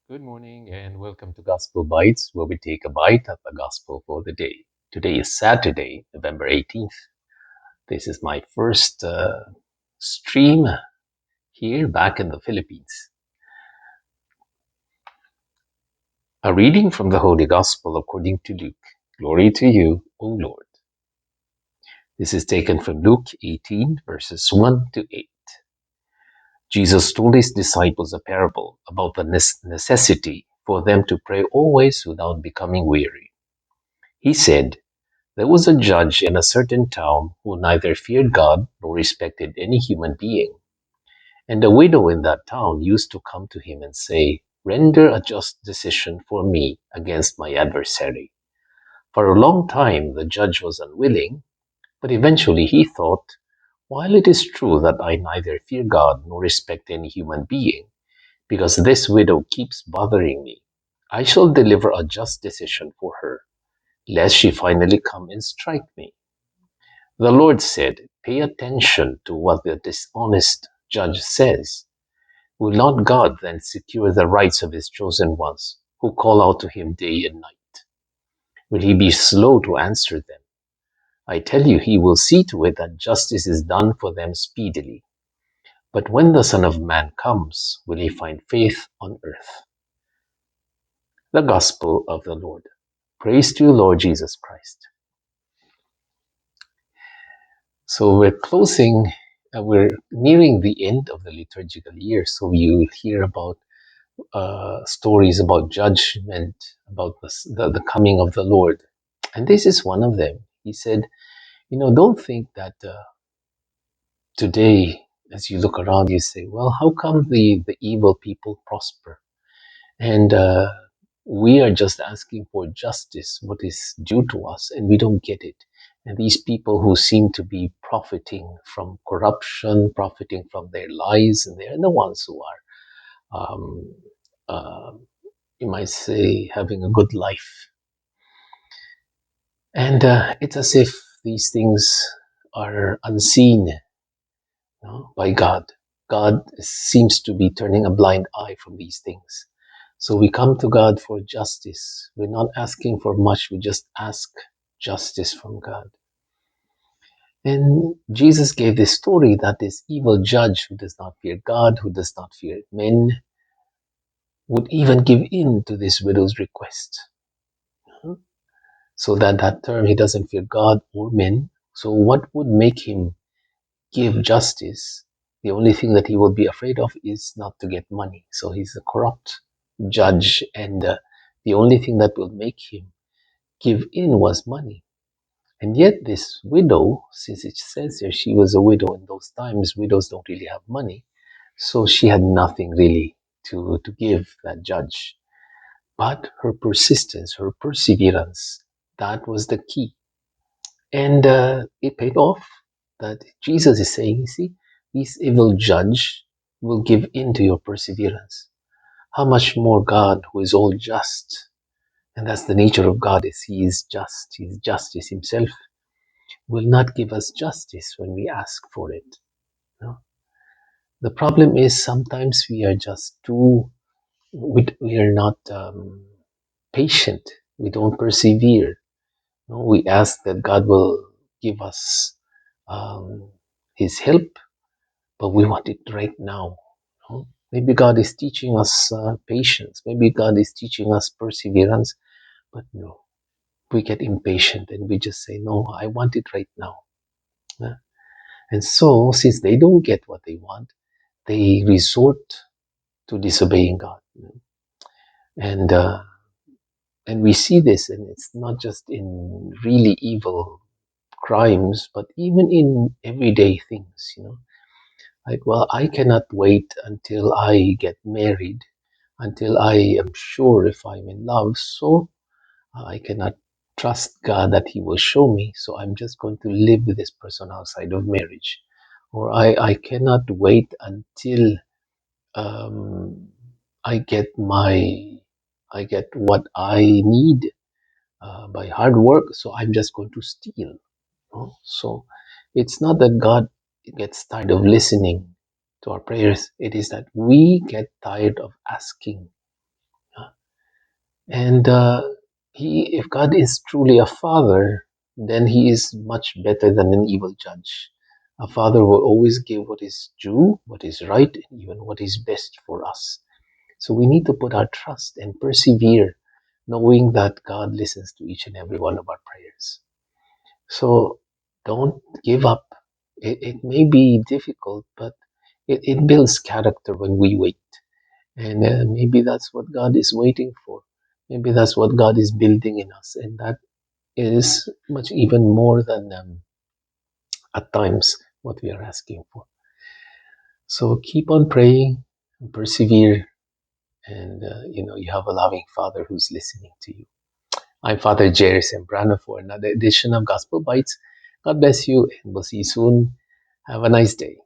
Good morning and welcome to Gospel Bytes, where we take a bite of the gospel for the day. Today is Saturday, November 18th. This is my first stream here back in the Philippines. A reading from the Holy Gospel according to Luke. Glory to you, O Lord. This is taken from Luke 18, verses 1 to 8. Jesus told his disciples a parable about the necessity for them to pray always without becoming weary. He said, There was a judge in a certain town who neither feared God nor respected any human being. And a widow in that town used to come to him and say, Render a just decision for me against my adversary. For a long time the judge was unwilling, but eventually he thought, While it is true that I neither fear God nor respect any human being, because this widow keeps bothering me, I shall deliver a just decision for her, lest she finally come and strike me. The Lord said, Pay attention to what the dishonest judge says. Will not God then secure the rights of his chosen ones, who call out to him day and night? Will he be slow to answer them? I tell you, he will see to it that justice is done for them speedily. But when the Son of Man comes, will he find faith on earth? The Gospel of the Lord. Praise to you, Lord Jesus Christ. So we're nearing the end of the liturgical year. So you hear about stories about judgment, about the coming of the Lord. And this is one of them. He said, don't think that today, as you look around, you say, well, how come the evil people prosper? And we are just asking for justice, what is due to us, and we don't get it. And these people who seem to be profiting from corruption, profiting from their lies, and they're the ones who are, uh, you might say, having a good life. And it's as if these things are unseen, by God. God seems to be turning a blind eye from these things. So we come to God for justice. We're not asking for much, we just ask justice from God. And Jesus gave this story that this evil judge who does not fear God, who does not fear men, would even give in to this widow's request. So that term, he doesn't fear God or men. So what would make him give justice? The only thing that he will be afraid of is not to get money. So he's a corrupt judge, and the only thing that will make him give in was money. And yet this widow, since it says here she was a widow in those times, widows don't really have money, so she had nothing really to give that judge. But her persistence, her perseverance, that was the key. And it paid off. That Jesus is saying, you see, this evil judge will give in to your perseverance. How much more God, who is all just, and that's the nature of God, is He is just, He is justice Himself, will not give us justice when we ask for it. No? The problem is sometimes we are just we are not patient. We don't persevere. No? We ask that God will give us um, His help, but we want it right now. No? Maybe God is teaching us patience. Maybe God is teaching us perseverance, but no, we get impatient and we just say, no, I want it right now. Yeah? And so, since they don't get what they want, they resort to disobeying God. And and we see this, and it's not just in really evil crimes, but even in everyday things, Like, well, I cannot wait until I get married, until I am sure if I'm in love, so I cannot trust God that He will show me, so I'm just going to live with this person outside of marriage. Or I cannot wait until um, I get what I need by hard work, so I'm just going to steal. So it's not that God gets tired of listening to our prayers, it is that we get tired of asking. And if God is truly a father, then he is much better than an evil judge. A father will always give what is due, what is right, and even what is best for us. So we need to put our trust and persevere, knowing that God listens to each and every one of our prayers. So don't give up. It may be difficult, but it builds character when we wait. And maybe that's what God is waiting for. Maybe that's what God is building in us. And that is much even more than at times what we are asking for. So keep on praying, persevere, and you have a loving Father who's listening to you. I'm Father Jerry Sembrano for another edition of Gospel Bites. God bless you, and we'll see you soon. Have a nice day.